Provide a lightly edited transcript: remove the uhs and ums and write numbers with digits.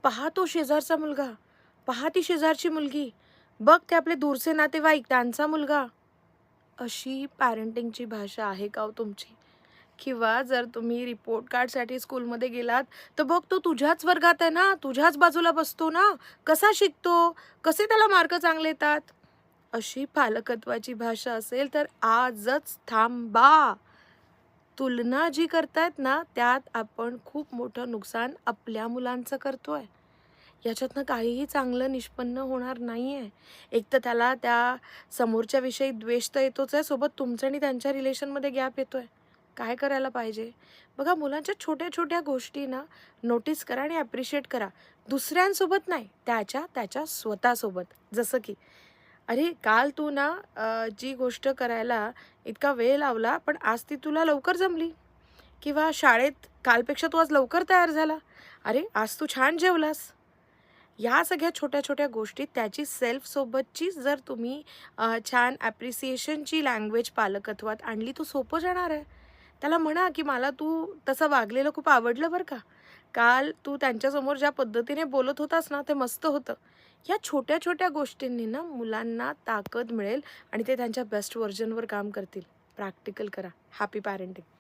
पहा तो शेजारचा मुलगा, पहा ती शेजारची मुलगी, बघ ते आपले दूरचे नातेवाईक त्यांचा मुलगा. अशी पॅरेंटिंगची भाषा आहे का हो तुमची? किंवा जर तुम्ही रिपोर्ट कार्डसाठी स्कूलमध्ये गेलात, तर बघ तो तुझ्याच वर्गात आहे ना, तुझ्याच बाजूला बसतो ना, कसा शिकतो, कसे त्याला मार्क चांगले येतात. अशी पालकत्वाची भाषा असेल तर आजच थांबा. तुलना जी करतायत ना, त्यात आपण खूप मोठं नुकसान आपल्या मुलांचं करतोय. याच्यातनं काहीही चांगलं निष्पन्न होणार नाहीये. एक तर त्याला त्या समोरच्या विषयी द्वेष तर येतोच आहे, सोबत तुमचं आणि त्यांच्या रिलेशनमध्ये गॅप येतोय. काय करायला पाहिजे? बघा मुलांच्या छोट्या-छोट्या गोष्टी ना नोटीस करा आणि ॲप्रिशिएट करा. दुसऱ्यांसोबत नाही, त्याच्या स्वतःसोबत. जसं की अरे, काल तू ना जी गोष्ट करायला इतका वेळ लावला, पण आज ती तुला लवकर जमली. किंवा शाळेत कालपेक्षा तू आज लवकर तयार झाला. अरे, आज तू छान जेवलास. ह्या सगळ्या छोट्या-छोट्या गोष्टी त्याची सेल्फसोबतची जर तुम्ही छान ॲप्रिसिएशनची लँग्वेज पालकत्वात आणली, तर सोपं जाणार आहे. त्याला म्हणा, की "मला तू तसं वागलेलं खूप आवडलं बरं का. काल तू त्यांच्यासमोर ज्या पद्धतीने बोलत होतास ना, ते मस्त होतं." या छोट्या-छोट्या गोष्टींनी ना मुलांना ताकद मिळेल आणि ते त्यांच्या बेस्ट व्हर्जनवर काम करतील. प्रॅक्टिकल करा. Happy parenting.